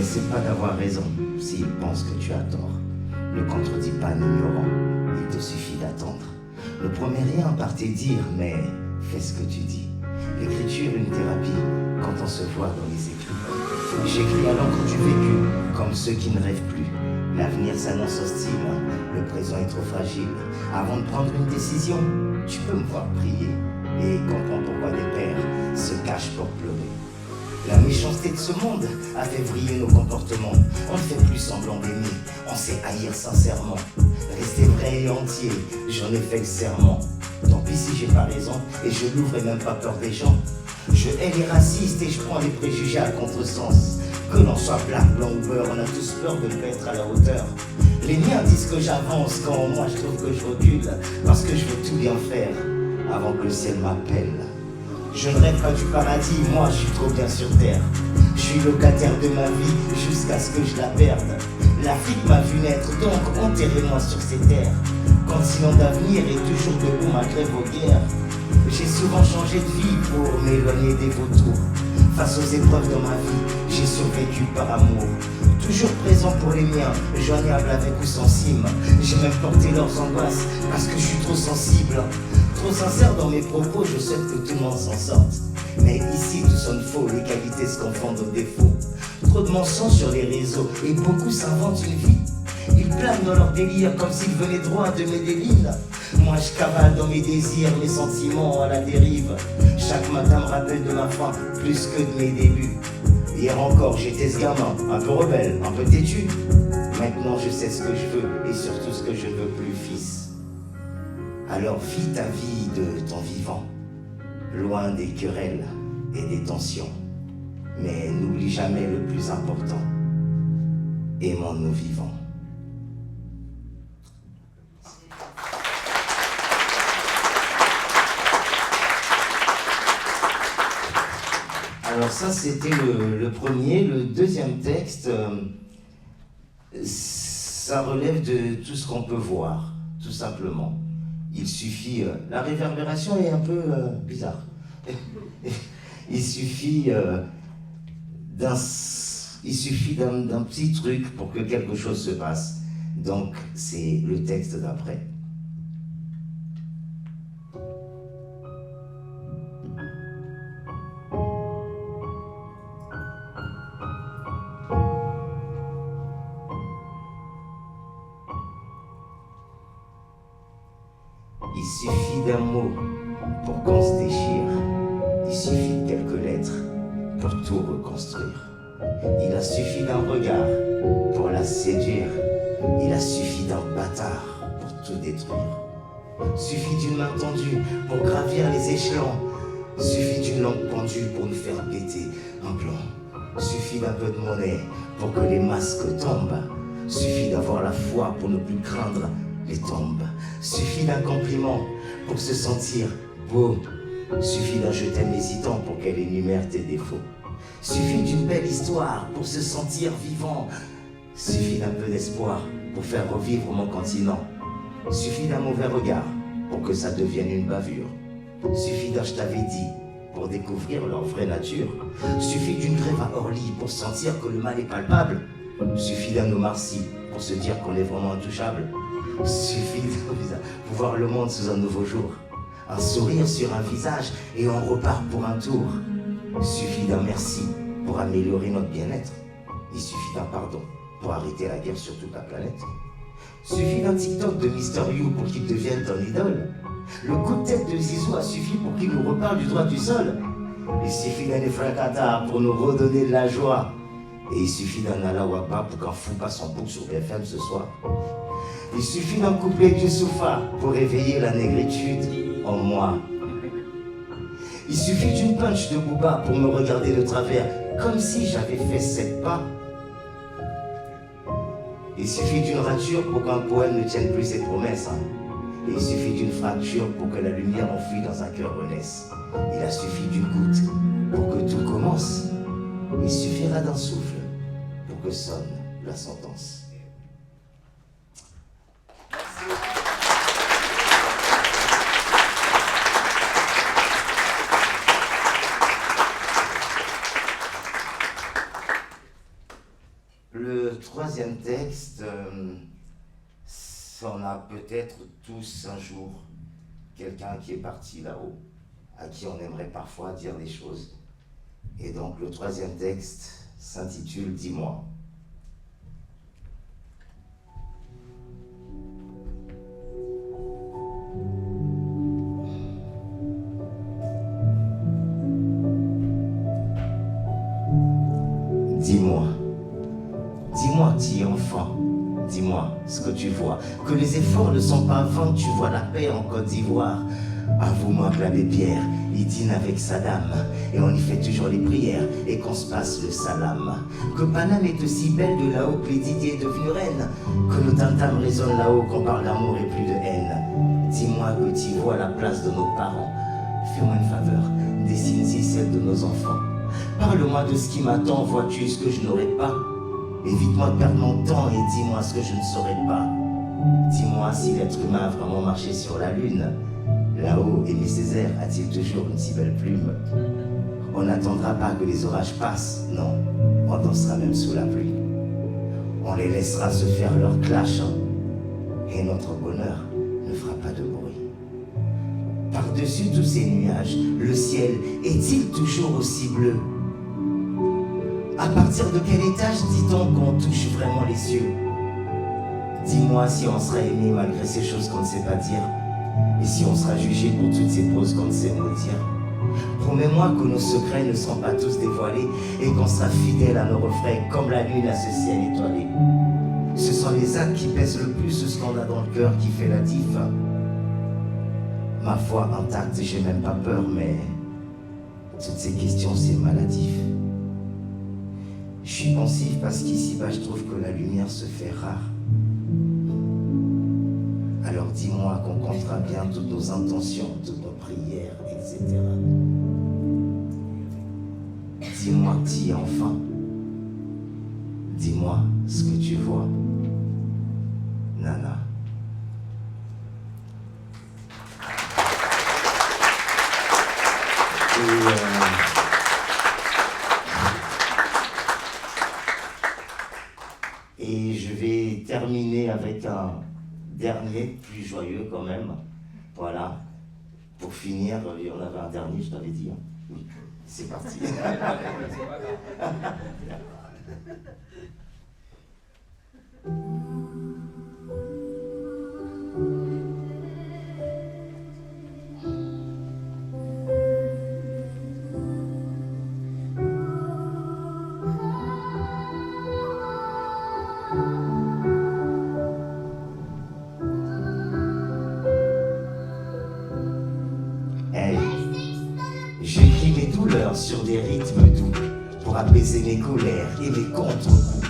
n'essaie pas d'avoir raison s'il pense que tu as tort. Ne contredis pas en ignorant, il te suffit d'attendre. Ne promets rien par tes dires, mais fais ce que tu dis. L'écriture est une thérapie quand on se voit dans les écrits. J'écris à l'encre du vécu, comme ceux qui ne rêvent plus. L'avenir s'annonce hostile, le présent est trop fragile. Avant de prendre une décision, tu peux me voir prier et comprendre pourquoi des pères se cachent pour pleurer. La méchanceté de ce monde a fait vriller nos comportements. On ne fait plus semblant d'aimer, on sait haïr sincèrement. Rester vrai et entier, j'en ai fait le serment. Tant pis si j'ai pas raison, et je l'ouvre et même pas peur des gens. Je hais les racistes et je prends les préjugés à contresens. Que l'on soit black, blanc ou beurre, on a tous peur de ne pas être à la hauteur. Les miens disent que j'avance quand moi je trouve que je recule. Parce que je veux tout bien faire avant que le ciel m'appelle. Je ne rêve pas du paradis, moi je suis trop bien sur terre. Je suis locataire de ma vie jusqu'à ce que je la perde. L'Afrique m'a vu naître, donc enterrez-moi sur ces terres. Continent d'avenir est toujours debout malgré vos guerres. J'ai souvent changé de vie pour m'éloigner des vautours. Face aux épreuves dans ma vie, j'ai survécu par amour. Toujours présent pour les miens, joignable avec ou sans cime. J'ai même porté leurs angoisses parce que je suis trop sensible. Trop sincère dans mes propos, je souhaite que tout le monde s'en sorte. Mais ici tout sonne faux, les qualités se confondent aux défauts. Trop de mensonges sur les réseaux et beaucoup s'inventent une vie. Ils planent dans leur délire comme s'ils venaient droit de Medellin. Moi je cavale dans mes désirs, mes sentiments à la dérive. Chaque matin me rappelle de ma fin, plus que de mes débuts. Hier encore j'étais ce gamin, un peu rebelle, un peu têtu. Maintenant je sais ce que je veux et surtout ce que je ne veux plus, fils. Alors vis ta vie de ton vivant, loin des querelles et des tensions. Mais n'oublie jamais le plus important, aimons-nous vivants. Alors ça c'était le premier. Le deuxième texte, ça relève de tout ce qu'on peut voir, tout simplement. Il suffit, la réverbération est un peu bizarre. Il suffit d'un petit truc pour que quelque chose se passe. Donc c'est le texte d'après. Il suffit d'un mot pour qu'on se déchire. Il suffit de quelques lettres pour tout reconstruire. Il a suffi d'un regard pour la séduire. Il a suffi d'un bâtard pour tout détruire. Suffit d'une main tendue pour gravir les échelons. Suffit d'une langue pendue pour nous faire péter un plomb. Suffit d'un peu de monnaie pour que les masques tombent. Suffit d'avoir la foi pour ne plus craindre les tombes. Suffit d'un compliment pour se sentir beau. Suffit d'un je t'aime hésitant pour qu'elle énumère tes défauts. Suffit d'une belle histoire pour se sentir vivant. Suffit d'un peu d'espoir pour faire revivre mon continent. Suffit d'un mauvais regard pour que ça devienne une bavure. Suffit d'un je t'avais dit pour découvrir leur vraie nature. Suffit d'une grève à Orly pour sentir que le mal est palpable. Suffit d'un Omar-Sy pour se dire qu'on est vraiment intouchable. Suffit de voir le monde sous un nouveau jour. Un sourire sur un visage et on repart pour un tour. Suffit d'un merci pour améliorer notre bien-être. Il suffit d'un pardon pour arrêter la guerre sur toute la planète. Suffit d'un TikTok de Mister You pour qu'il devienne ton idole. Le coup de tête de Zizou a suffi pour qu'il nous reparle du droit du sol. Il suffit d'un Efrakata pour nous redonner de la joie. Et il suffit d'un Allah Wakba pour qu'un fou passe en boucle sur BFM ce soir. Il suffit d'un couplet du Soufa pour réveiller la négritude en moi. Il suffit d'une punch de Booba pour me regarder de travers, comme si j'avais fait 7 pas. Il suffit d'une rature pour qu'un poème ne tienne plus ses promesses. Et il suffit d'une fracture pour que la lumière enfuie dans un cœur renaisse. Il a suffi d'une goutte pour que tout commence. Il suffira d'un souffle pour que sonne la sentence. Le troisième texte, on a peut-être tous un jour quelqu'un qui est parti là-haut, à qui on aimerait parfois dire des choses. Et donc le troisième texte s'intitule « Dis-moi ». Dis-moi, dis-moi, petit enfant, dis-moi ce que tu vois, que les efforts ne sont pas vains, tu vois la paix en Côte d'Ivoire. Avoue-moi que l'abbé Pierre, il dîne avec sa dame, et on y fait toujours les prières, et qu'on se passe le salam. Que Paname est aussi belle de là-haut que Lydie est devenue reine, que nos tam-tams résonnent là-haut, qu'on parle d'amour et plus de haine. Dis-moi que tu vois la place de nos parents, fais-moi une faveur, dessine-y celle de nos enfants. Parle-moi de ce qui m'attend, vois-tu ce que je n'aurai pas? Évite-moi de perdre mon temps et dis-moi ce que je ne saurais pas. Dis-moi si l'être humain a vraiment marché sur la lune. Là-haut, Aimé Césaire a-t-il toujours une si belle plume? On n'attendra pas que les orages passent, non, on dansera même sous la pluie. On les laissera se faire leur clash, et notre bonheur ne fera pas de bruit. Par-dessus tous ces nuages, le ciel est-il toujours aussi bleu? À partir de quel étage dit-on qu'on touche vraiment les cieux? Dis-moi si on sera aimé malgré ces choses qu'on ne sait pas dire, et si on sera jugé pour toutes ces proses qu'on ne sait maudire. Promets-moi que nos secrets ne seront pas tous dévoilés, et qu'on sera fidèle à nos refrains comme la lune à ce ciel étoilé. Ce sont les actes qui pèsent le plus, ce qu'on a dans le cœur qui fait la diff. Ma foi intacte, j'ai même pas peur, mais toutes ces questions, c'est maladif. Je suis pensif parce qu'ici-bas, je trouve que la lumière se fait rare. Alors dis-moi qu'on comptera bien toutes nos intentions, toutes nos prières, etc. Dis-moi, petit enfant, dis-moi ce que tu vois. Nana. Et je vais terminer avec un dernier, plus joyeux quand même. Voilà. Pour finir, il y en avait un dernier, je t'avais dit. Oui, c'est parti. J'écris mes douleurs sur des rythmes doux pour apaiser mes colères et mes contre-coups,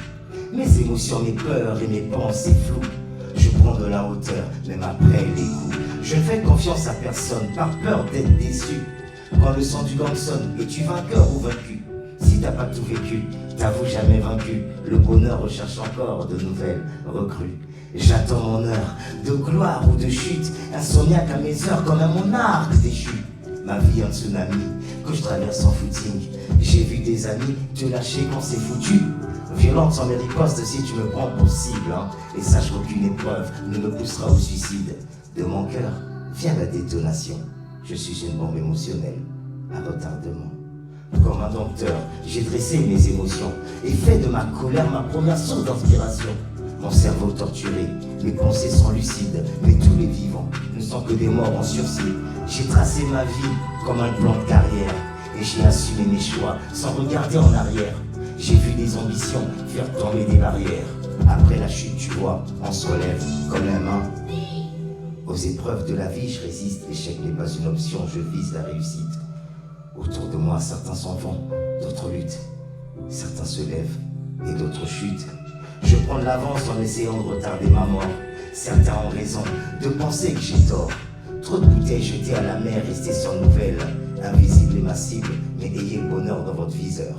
mes émotions, mes peurs et mes pensées floues. Je prends de la hauteur, même après les coups. Je ne fais confiance à personne par peur d'être déçu. Quand le son du gang sonne, es-tu vainqueur ou vaincu? Si t'as pas tout vécu, t'avoues jamais vaincu. Le bonheur recherche encore de nouvelles recrues. J'attends mon heure de gloire ou de chute, insomniaque à mes heures comme à mon arc déchu. Ma vie un tsunami que je traverse en footing. J'ai vu des amis te lâcher quand c'est foutu. Violente sans mes ripostes si tu me prends pour cible, hein. Et sache qu'aucune épreuve ne me poussera au suicide. De mon cœur vient la détonation. Je suis une bombe émotionnelle à retardement. Comme un dompteur, j'ai dressé mes émotions et fait de ma colère ma première source d'inspiration. Mon cerveau torturé, mes pensées sont lucides, mais tous les vivants ne sont que des morts en sursis. J'ai tracé ma vie comme un plan de carrière et j'ai assumé mes choix sans regarder en arrière. J'ai vu des ambitions faire tomber des barrières. Après la chute, tu vois, on se relève comme un main. Aux épreuves de la vie, je résiste. L'échec n'est pas une option, je vise la réussite. Autour de moi, certains s'en vont, d'autres luttent. Certains se lèvent et d'autres chutent. Je prends de l'avance en essayant de retarder ma mort. Certains ont raison de penser que j'ai tort. Trop de bouteilles jetées à la mer, restées sans nouvelles. Invisible et massible, mais ayez le bonheur dans votre viseur.